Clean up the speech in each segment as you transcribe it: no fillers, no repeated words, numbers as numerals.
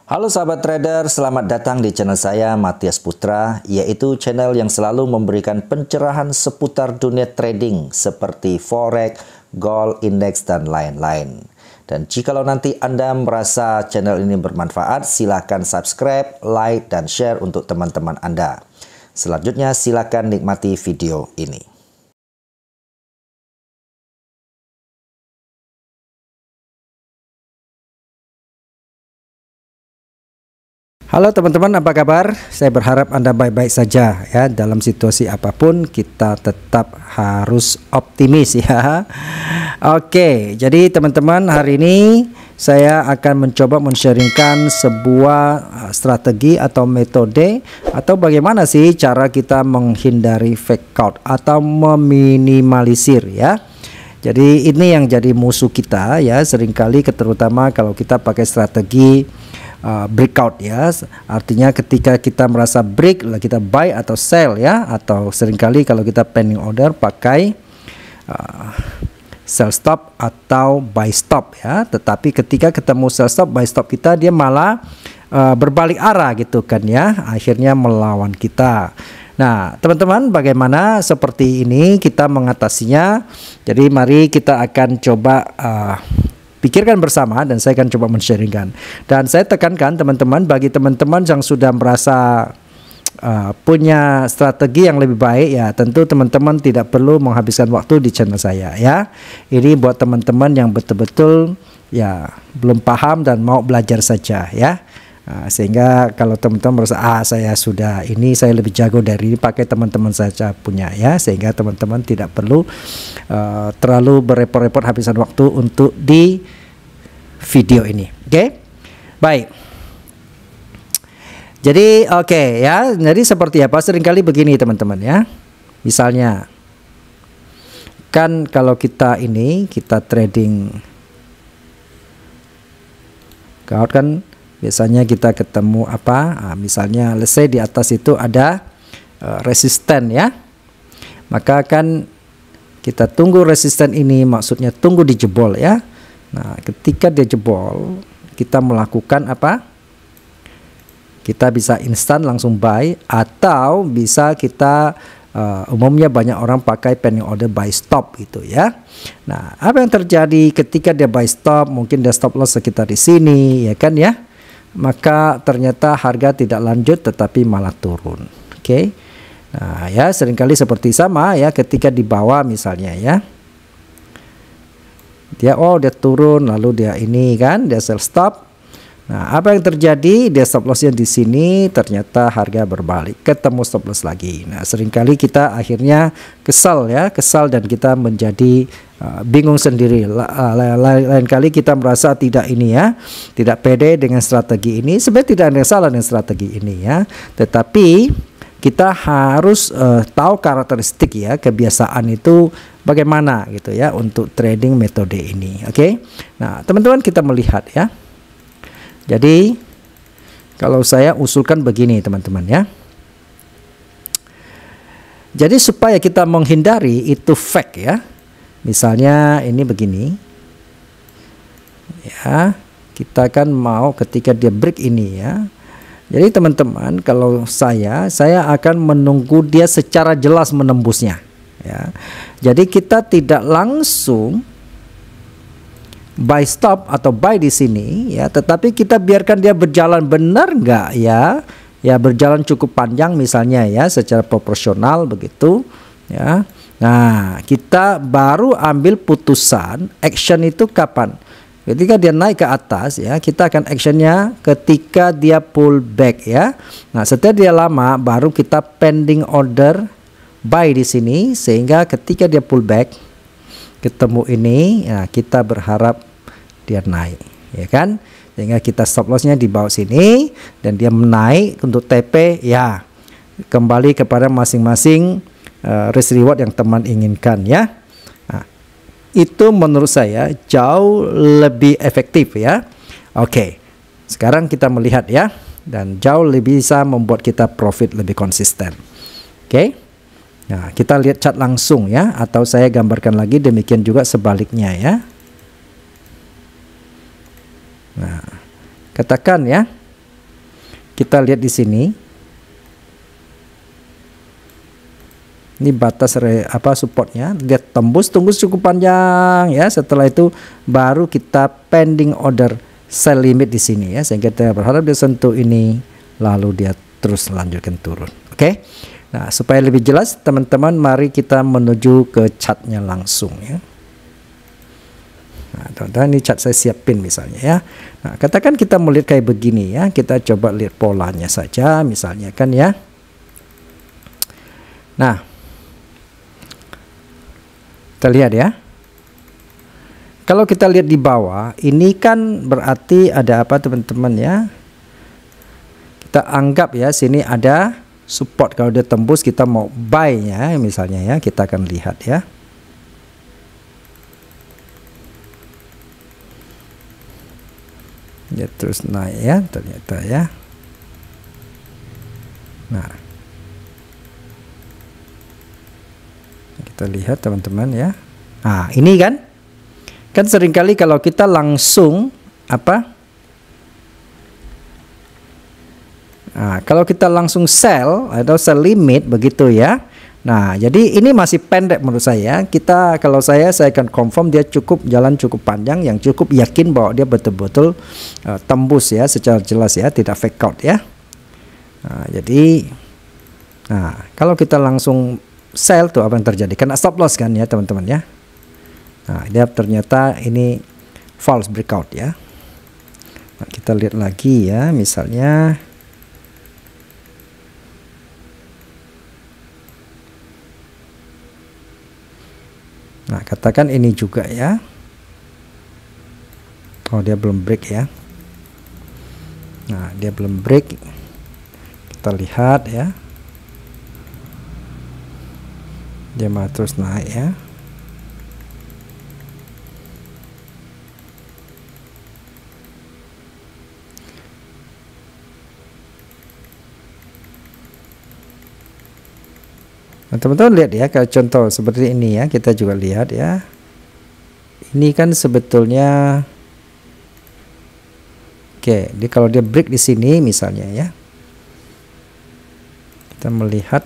Halo sahabat trader, selamat datang di channel saya Matias Putra, yaitu channel yang selalu memberikan pencerahan seputar dunia trading seperti forex, gold, indeks, dan lain-lain. Dan jikalau nanti Anda merasa channel ini bermanfaat, silakan subscribe, like, dan share untuk teman-teman Anda. Selanjutnya silakan nikmati video ini. Halo teman-teman, apa kabar? Saya berharap Anda baik-baik saja ya. Dalam situasi apapun kita tetap harus optimis ya. Oke, jadi teman-teman, hari ini saya akan mencoba men-sharingkan sebuah strategi atau metode atau bagaimana sih cara kita menghindari fake out atau meminimalisir ya. Jadi ini yang jadi musuh kita ya, seringkali terutama kalau kita pakai strategi breakout ya, artinya ketika kita merasa break kita buy atau sell ya, atau seringkali kalau kita pending order pakai sell stop atau buy stop ya. Tetapi ketika ketemu sell stop buy stop kita, dia malah berbalik arah gitu kan ya, akhirnya melawan kita. Nah teman-teman, bagaimana seperti ini kita mengatasinya? Jadi mari kita akan coba pikirkan bersama dan saya akan coba men-sharingkan. Dan saya tekankan teman-teman, bagi teman-teman yang sudah merasa punya strategi yang lebih baik ya, tentu teman-teman tidak perlu menghabiskan waktu di channel saya ya. Ini buat teman-teman yang betul-betul ya belum paham dan mau belajar saja ya. Sehingga kalau teman-teman merasa saya sudah ini, saya lebih jago dari ini, pakai teman-teman saja punya ya, sehingga teman-teman tidak perlu terlalu berepot-repot habisan waktu untuk di video ini. Oke? Baik. Jadi ya, jadi seperti apa, seringkali begini teman-teman ya. Misalnya kan kalau kita trading gold kan biasanya kita ketemu apa? Misalnya let's say di atas itu ada resisten ya. Maka kan kita tunggu resisten ini, maksudnya tunggu dijebol ya. Nah, ketika dia jebol, kita melakukan apa? Kita bisa instan langsung buy, atau bisa kita umumnya banyak orang pakai pending order buy stop gitu ya. Nah, apa yang terjadi ketika dia buy stop? Mungkin dia stop loss sekitar di sini ya kan ya. Maka ternyata harga tidak lanjut tetapi malah turun. Oke. Nah ya, seringkali seperti sama ya, ketika di bawah misalnya ya, dia turun, lalu dia ini kan, dia sell stop. Nah apa yang terjadi, dia stop lossnya di sini, ternyata harga berbalik, ketemu stop loss lagi. Nah seringkali kita akhirnya kesal dan kita menjadi bingung sendiri. Lain kali kita merasa tidak pede dengan strategi ini. Sebenarnya tidak ada yang salah dengan strategi ini ya, tetapi kita harus tahu karakteristik ya, kebiasaan itu bagaimana gitu ya untuk trading metode ini. Oke. Nah teman-teman, kita melihat ya. Jadi kalau saya usulkan begini teman-teman ya. Jadi supaya kita menghindari itu fake ya. Misalnya ini begini. Ya, kita kan mau ketika dia break ini ya. Jadi teman-teman, kalau saya akan menunggu dia secara jelas menembusnya ya. Jadi kita tidak langsung buy stop atau buy di sini ya, tetapi kita biarkan dia berjalan, benar nggak ya? Ya berjalan cukup panjang misalnya ya, secara proporsional begitu ya. Nah kita baru ambil putusan action itu kapan? Ketika dia naik ke atas ya, kita akan actionnya ketika dia pull back ya. Nah setelah dia lama baru kita pending order buy di sini, sehingga ketika dia pull back ketemu ini ya, kita berharap dia naik ya kan, sehingga kita stop lossnya di bawah sini dan dia menaik untuk TP ya, kembali kepada masing-masing risk reward yang teman inginkan ya. Nah, itu menurut saya jauh lebih efektif ya. Oke, sekarang kita melihat ya, dan jauh lebih bisa membuat kita profit lebih konsisten. Oke. Nah, kita lihat chart langsung ya, atau saya gambarkan lagi, demikian juga sebaliknya ya. Nah, katakan ya, Kita lihat di sini. Ini batas supportnya, dia tembus, tunggu cukup panjang ya. Setelah itu baru kita pending order sell limit di sini ya, sehingga kita berharap dia sentuh ini lalu dia terus lanjutkan turun. Oke. Nah, supaya lebih jelas teman-teman, mari kita menuju ke chartnya langsung ya. Nah, teman-teman, ini chart saya siapin misalnya ya. Nah, katakan kita melihat kayak begini ya, kita coba lihat polanya saja misalnya kan ya. Nah, kita lihat ya. Kalau kita lihat di bawah, ini kan berarti ada apa teman-teman ya? Kita anggap ya, sini ada support. Kalau dia tembus kita mau buy-nya misalnya ya, kita akan lihat ya. Dia terus naik ya, ternyata ya. Nah, kita lihat teman-teman ya. Nah, ini kan seringkali kalau kita langsung nah, kalau kita langsung sell atau sell limit begitu ya. Nah, jadi ini masih pendek menurut saya. Kalau saya akan confirm dia jalan cukup panjang, yang cukup yakin bahwa dia betul-betul tembus ya secara jelas ya, tidak fake out ya. Nah, jadi kalau kita langsung sell tuh apa yang terjadi? Kena stop loss kan ya teman-teman ya. Nah, dia ternyata ini false breakout ya. Nah, kita lihat lagi ya, misalnya nah, katakan ini juga ya. Oh, dia belum break ya. Nah, dia belum break. Kita lihat ya. Dia mau terus naik ya. Nah, teman-teman lihat ya, kalau contoh seperti ini ya, kita juga lihat ya. Ini kan sebetulnya oke, kalau dia break di sini misalnya ya. Kita melihat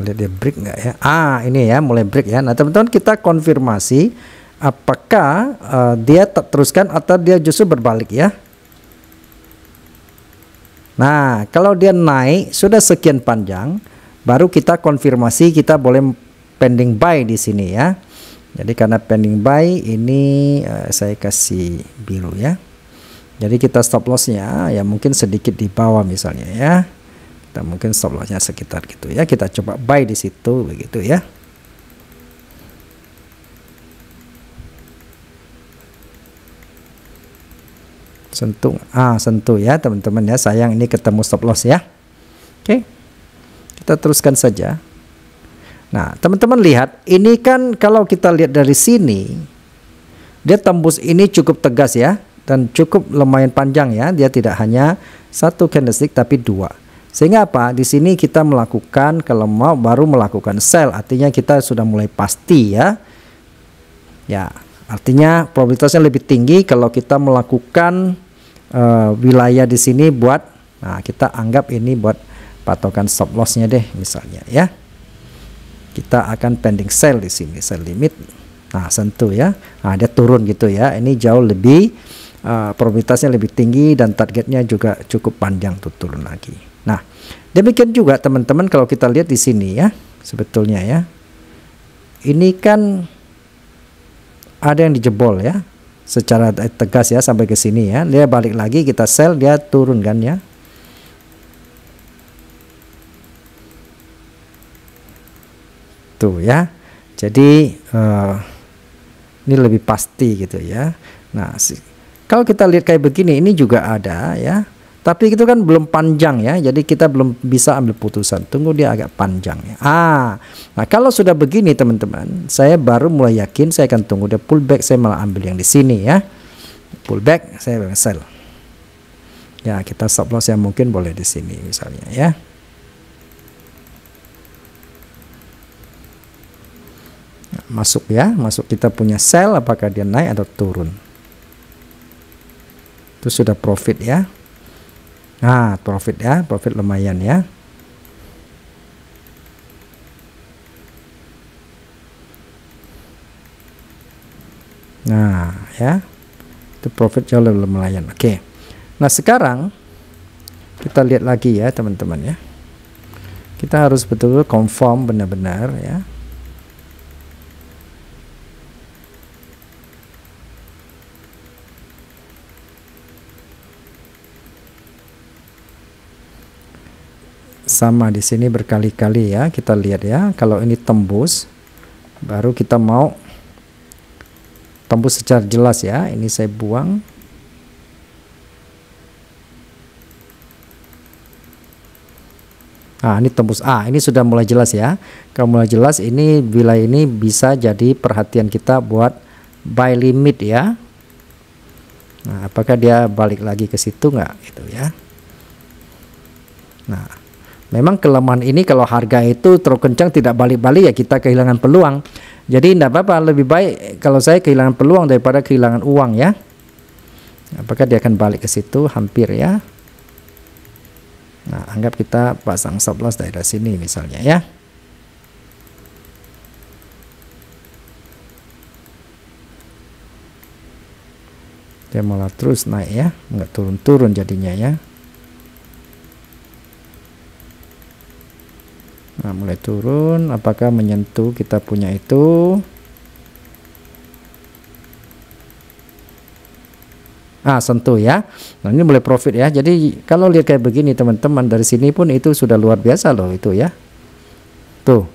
lihat dia break nggak ya. Ini ya mulai break ya. Nah teman-teman, kita konfirmasi apakah dia teruskan atau dia justru berbalik ya. Nah kalau dia naik sudah sekian panjang, baru kita konfirmasi kita boleh pending buy di sini ya. Jadi karena pending buy ini saya kasih biru ya. Jadi kita stop lossnya ya mungkin sedikit di bawah misalnya ya. Kita mungkin stop lossnya sekitar gitu ya. Kita coba buy di situ begitu ya. Sentuh ya teman-teman ya. Sayang ini ketemu stop loss ya. Oke. Kita teruskan saja. Nah, teman-teman lihat, ini kan kalau kita lihat dari sini dia tembus ini cukup tegas ya, dan cukup lumayan panjang ya. Dia tidak hanya satu candlestick tapi dua. Sehingga apa? Di sini kita melakukan, kalau mau baru melakukan sell, artinya kita sudah mulai pasti ya. Ya, artinya probabilitasnya lebih tinggi kalau kita melakukan wilayah di sini buat, nah kita anggap ini buat patokan stop lossnya deh misalnya ya. Kita akan pending sell di sini, sell limit. Nah, sentuh ya. Nah, dia turun gitu ya. Ini jauh lebih probabilitasnya lebih tinggi dan targetnya juga cukup panjang tuh turun lagi. Nah, demikian juga teman-teman kalau kita lihat di sini ya, sebetulnya ya. Ini kan ada yang dijebol ya. Secara tegas ya sampai ke sini ya. Dia balik lagi, kita sell, dia turun kan ya. Tuh ya. Jadi ini lebih pasti gitu ya. Nah, kalau kita lihat kayak begini, ini juga ada ya. Tapi itu kan belum panjang ya, jadi kita belum bisa ambil putusan. Tunggu dia agak panjang ya. Nah kalau sudah begini teman-teman, saya baru mulai yakin saya akan tunggu dia pullback. Saya malah ambil yang di sini ya. pullback, saya sell. Ya, kita stop loss yang mungkin boleh di sini misalnya ya. Masuk ya, masuk kita punya sell, apakah dia naik atau turun. Itu sudah profit ya. Nah, profit ya, profit lumayan ya. Nah, ya. Itu profit jauh lebih lumayan. Oke. Nah, sekarang kita lihat lagi ya, teman-teman ya. Kita harus betul-betul confirm benar-benar ya. Sama di sini berkali-kali ya, kita lihat ya, kalau ini tembus baru kita mau tembus secara jelas ya. Ini saya buang. Nah, ini tembus ini sudah mulai jelas ya. Kalau mulai jelas, ini bila ini bisa jadi perhatian kita buat buy limit ya. Nah, apakah dia balik lagi ke situ nggak gitu ya. Nah, memang kelemahan ini kalau harga itu terlalu kencang tidak balik-balik ya kita kehilangan peluang. Jadi tidak apa-apa, lebih baik kalau saya kehilangan peluang daripada kehilangan uang ya. Apakah dia akan balik ke situ? Hampir ya. Nah, anggap kita pasang stop loss daerah sini misalnya ya. Dia malah terus naik ya, nggak turun-turun jadinya ya. Nah, mulai turun, apakah menyentuh kita punya itu? Sentuh ya. Nah, ini mulai profit ya. Jadi kalau lihat kayak begini teman-teman, dari sini pun itu sudah luar biasa loh itu ya. Tuh,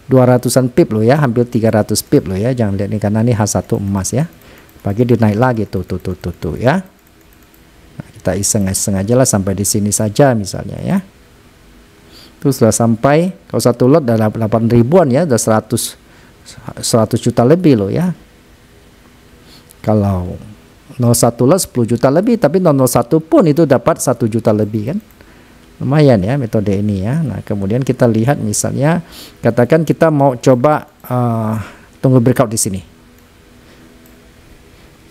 200-an pip loh ya, hampir 300 pip loh ya. Jangan lihat nih, karena ini H1 emas ya. Pagi dinaik lagi tuh ya. Nah, kita iseng-iseng aja lah sampai di sini saja misalnya ya. Itu sudah sampai, kalau satu lot udah 8 ribuan ya, udah 100 juta lebih loh ya. Kalau 01 lot 10 juta lebih, tapi 001 pun itu dapat 1 juta lebih kan. Lumayan ya metode ini ya. Nah, kemudian kita lihat misalnya, katakan kita mau coba tunggu breakout di sini.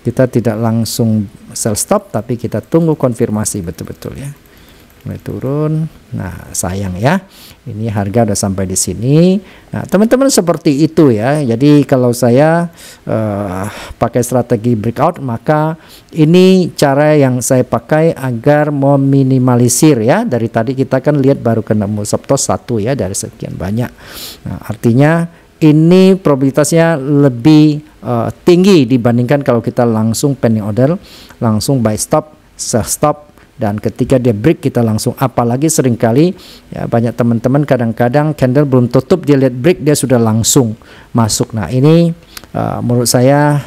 Kita tidak langsung sell stop, tapi kita tunggu konfirmasi betul-betul ya. Mulai turun. Nah, sayang ya, ini harga udah sampai di sini. Nah, teman-teman seperti itu ya. Jadi kalau saya pakai strategi breakout, maka ini cara yang saya pakai agar meminimalisir ya. Dari tadi kita kan lihat baru kena stop loss 1 ya dari sekian banyak. Nah, artinya ini probabilitasnya lebih tinggi dibandingkan kalau kita langsung pending order, langsung buy stop, sell stop. Dan ketika dia break kita langsung, apalagi seringkali ya, banyak teman-teman kadang-kadang candle belum tutup dia lihat break dia sudah langsung masuk. Nah, ini menurut saya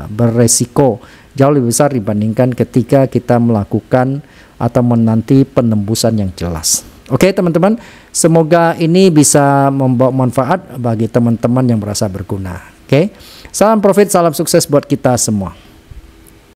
beresiko jauh lebih besar dibandingkan ketika kita melakukan atau menanti penembusan yang jelas. Oke teman-teman, semoga ini bisa membawa manfaat bagi teman-teman yang merasa berguna. Oke, salam profit, salam sukses buat kita semua.